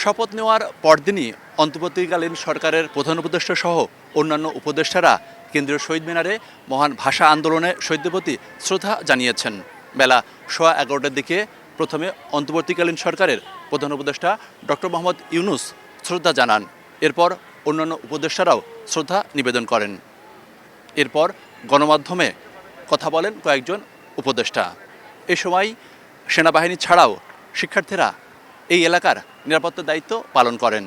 শপথ নেওয়ার পরদিনই অন্তর্বর্তীকালীন সরকারের প্রধান উপদেষ্টা সহ অন্যান্য উপদেষ্টারা কেন্দ্রীয় শহীদ মিনারে মহান ভাষা আন্দোলনে শহীদদের প্রতি শ্রদ্ধা জানিয়েছেন। বেলা 11:15টার দিকে প্রথমে অন্তর্বর্তীকালীন সরকারের প্রধান উপদেষ্টা ডক্টর মোহাম্মদ ইউনূস শ্রদ্ধা জানান। এরপর অন্যান্য উপদেষ্টারাও শ্রদ্ধা নিবেদন করেন। এরপর গণমাধ্যমে কথা বলেন কয়েকজন উপদেষ্টা। এ সময় সেনাবাহিনী ছাড়াও শিক্ষার্থীরা এই এলাকার নিরাপত্তার দায়িত্ব পালন করেন।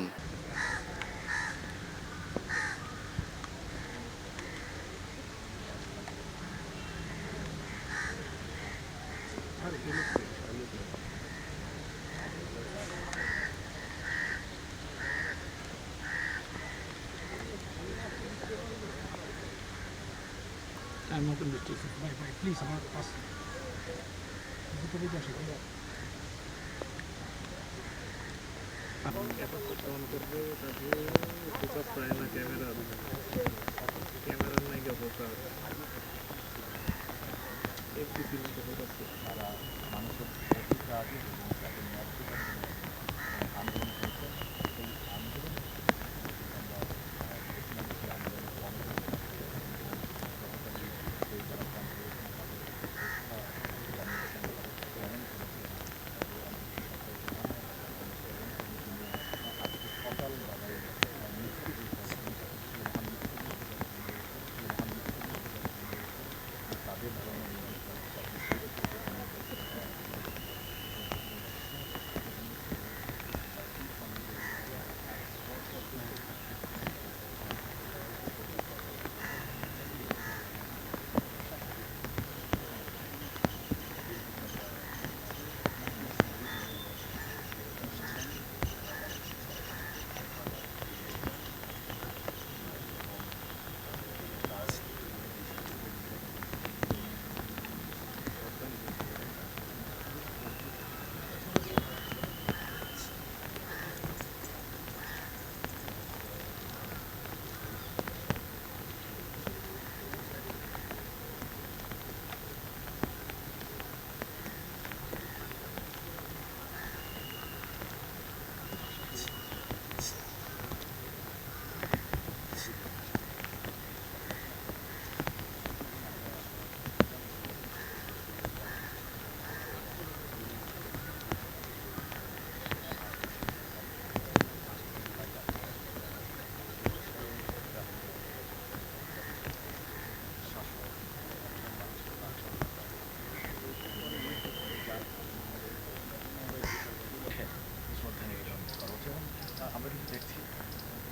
আমরা কিন্তু দেখছি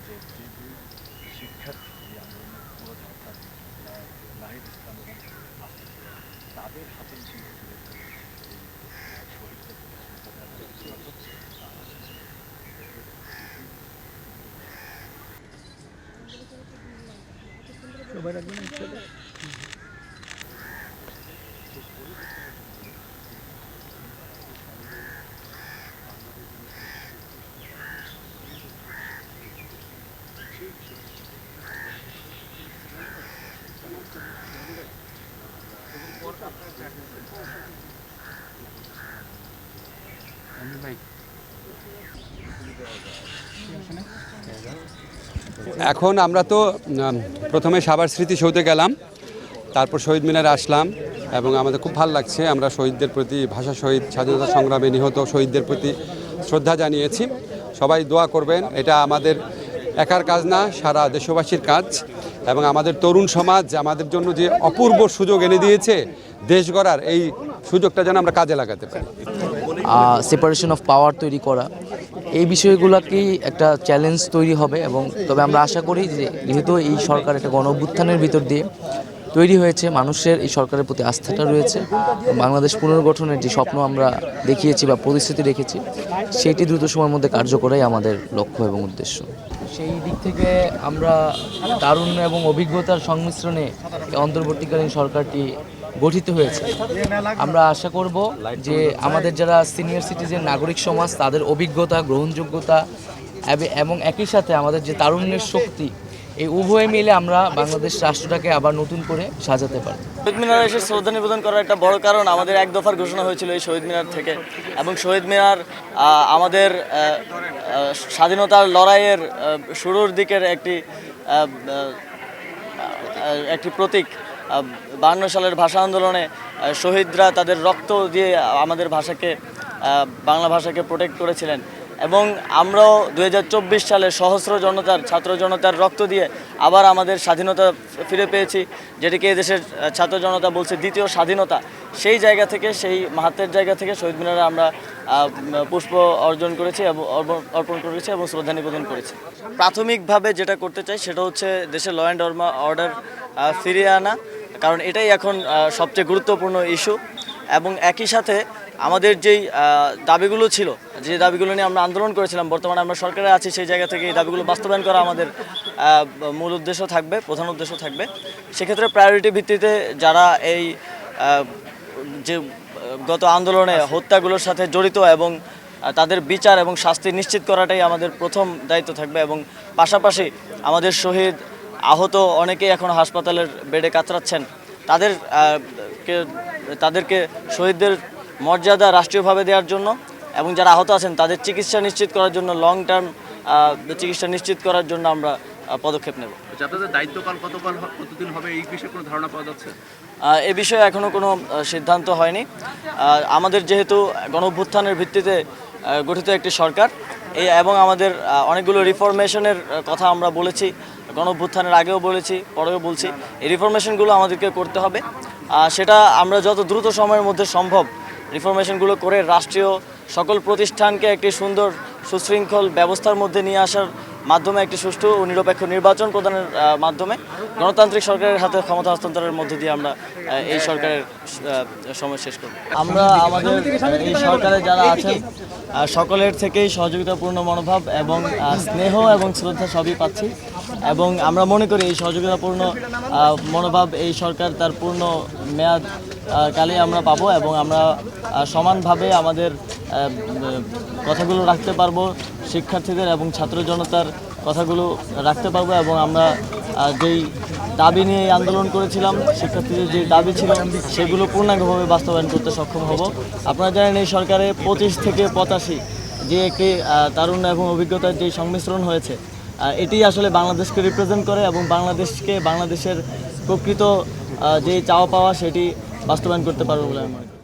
যে শিক্ষার্থী আন্দোলনের পুরো ধারণা নাহিদ ইসলাম এবং তাদের হাতে সবাই রাখবেন। এখন আমরা তো প্রথমে সাভার স্মৃতিসৌধে গেলাম, তারপর শহীদ মিনারে আসলাম এবং আমাদের খুব ভালো লাগছে। আমরা শহীদদের প্রতি, ভাষা শহীদ, স্বাধীনতা সংগ্রামে নিহত শহীদদের প্রতি শ্রদ্ধা জানিয়েছি। সবাই দোয়া করবেন। এটা আমাদের একার কাজ না, সারা দেশবাসীর কাজ এবং আমাদের তরুণ সমাজ আমাদের জন্য যে অপূর্ব সুযোগ এনে দিয়েছে দেশ গড়ার, এই সুযোগটা যেন আমরা কাজে লাগাতে পারি। সেপারেশন অফ পাওয়ার তৈরি করা, এই বিষয়গুলোকেই একটা চ্যালেঞ্জ তৈরি হবে। এবং তবে আমরা আশা করি যে যেহেতু এই সরকার একটা গণ অভ্যুত্থানের ভিতর দিয়ে তৈরি হয়েছে, মানুষের এই সরকারের প্রতি আস্থাটা রয়েছে, বাংলাদেশ পুনর্গঠনের যে স্বপ্ন আমরা দেখিয়েছি বা প্রতিশ্রুতি রেখেছি, সেইটি দ্রুত সময়ের মধ্যে কার্যকরাই আমাদের লক্ষ্য এবং উদ্দেশ্য। সেই দিক থেকে আমরা তারুণ্য এবং অভিজ্ঞতার সংমিশ্রণে অন্তর্বর্তীকালীন সরকারটি গঠিত হয়েছে। আমরা আশা করব যে আমাদের যারা সিনিয়র সিটিজেন নাগরিক সমাজ, তাদের অভিজ্ঞতা, গ্রহণযোগ্যতা এবং একই সাথে আমাদের যে তারুণ্যের শক্তি, এই উভয়ে মিলে আমরা বাংলাদেশ রাষ্ট্রটাকে আবার নতুন করে সাজাতে পারি। শহীদ মিনারে এসে শ্রদ্ধা নিবেদন করার একটা বড় কারণ আমাদের এক দফার ঘোষণা হয়েছিল এই শহীদ মিনার থেকে, এবং শহীদ মিনার আমাদের স্বাধীনতার লড়াইয়ের শুরুর দিকের একটি প্রতীক। 52 সালের ভাষা আন্দোলনে শহীদরা তাদের রক্ত দিয়ে আমাদের ভাষাকে, বাংলা ভাষাকে প্রোটেক্ট করেছিলেন, এবং আমরাও 2024 সালে সহস্র জনতার, ছাত্র জনতার রক্ত দিয়ে আবার আমাদের স্বাধীনতা ফিরে পেয়েছি, যেটিকে দেশের ছাত্র জনতা বলছে দ্বিতীয় স্বাধীনতা। সেই জায়গা থেকে, সেই মাহাত্মের জায়গা থেকে শহীদ মিনারে আমরা পুষ্প অর্পণ করেছি এবং শ্রদ্ধা নিবেদন করেছি। প্রাথমিকভাবে যেটা করতে চাই সেটা হচ্ছে দেশের ল অ্যান্ড অর্ডার ফিরিয়ে আনা, কারণ এটাই এখন সবচেয়ে গুরুত্বপূর্ণ ইস্যু। এবং একই সাথে আমাদের যেই দাবিগুলো ছিল, যে দাবিগুলো নিয়ে আমরা আন্দোলন করেছিলাম, বর্তমানে আমরা সরকারে আছি, সেই জায়গা থেকে এই দাবিগুলো বাস্তবায়ন করা আমাদের মূল উদ্দেশ্য থাকবে, প্রধান উদ্দেশ্য থাকবে। সেক্ষেত্রে প্রায়োরিটি ভিত্তিতে যারা এই যে গত আন্দোলনে হত্যাগুলোর সাথে জড়িত এবং তাদের বিচার এবং শাস্তি নিশ্চিত করাটাই আমাদের প্রথম দায়িত্ব থাকবে। এবং পাশাপাশি আমাদের শহীদ, আহত অনেকেই এখন হাসপাতালের বেডে কাতরাচ্ছেন, তাদেরকে শহীদদের মর্যাদা রাষ্ট্রীয়ভাবে দেওয়ার জন্য, এবং যারা আহত আছেন তাদের চিকিৎসা নিশ্চিত করার জন্য, লং টার্ম চিকিৎসা নিশ্চিত করার জন্য আমরা পদক্ষেপ নেব। আপনাদের দায়িত্বকাল কতদিন হবে এই বিষয়ে কোনো ধারণা পাওয়া যাচ্ছে? এ বিষয়ে এখনও কোনো সিদ্ধান্ত হয়নি। আমাদের যেহেতু গণঅভ্যুত্থানের ভিত্তিতে গঠিত একটি সরকার, এবং আমাদের অনেকগুলো রিফরমেশনের কথা আমরা বলেছি, গণঅভ্যুত্থানের আগেও বলেছি, পরেও বলছি, এই রিফরমেশনগুলো আমাদেরকে করতে হবে। সেটা আমরা যত দ্রুত সময়ের মধ্যে সম্ভব রিফরমেশনগুলো করে রাষ্ট্রীয় সকল প্রতিষ্ঠানকে একটি সুন্দর সুশৃঙ্খল ব্যবস্থার মধ্যে নিয়ে আসার মাধ্যমে, একটি সুষ্ঠু ও নিরপেক্ষ নির্বাচন প্রদানের মাধ্যমে গণতান্ত্রিক সরকারের হাতে ক্ষমতা হস্তান্তরের মধ্যে দিয়ে আমরা এই সরকারের সময় শেষ করব। আমরা আমাদের এই সরকারে যারা আছেন সকলের থেকেই সহযোগিতাপূর্ণ মনোভাব এবং স্নেহ এবং শ্রদ্ধা সবই পাচ্ছি, এবং আমরা মনে করি এই সহযোগিতাপূর্ণ মনোভাব এই সরকার তার পূর্ণ মেয়াদ কালে আমরা পাবো, এবং আমরা সমানভাবে আমাদের কথাগুলো রাখতে পারবো, শিক্ষার্থীদের এবং ছাত্র জনতার কথাগুলো রাখতে পারবো, এবং আমরা যেই দাবি নিয়ে আন্দোলন করেছিলাম, শিক্ষার্থীদের যে দাবি ছিল সেগুলো পূর্ণাঙ্গভাবে বাস্তবায়ন করতে সক্ষম হব। আপনারা জানেন এই সরকারে 25 থেকে 85 যে একটি তারুণ্য এবং অভিজ্ঞতার যে সংমিশ্রণ হয়েছে, এটি আসলে বাংলাদেশকে রিপ্রেজেন্ট করে, এবং বাংলাদেশের প্রকৃত যে চাওয়া পাওয়া সেটি বাস্তবায়ন করতে পারবে বলে আমি মনে করি।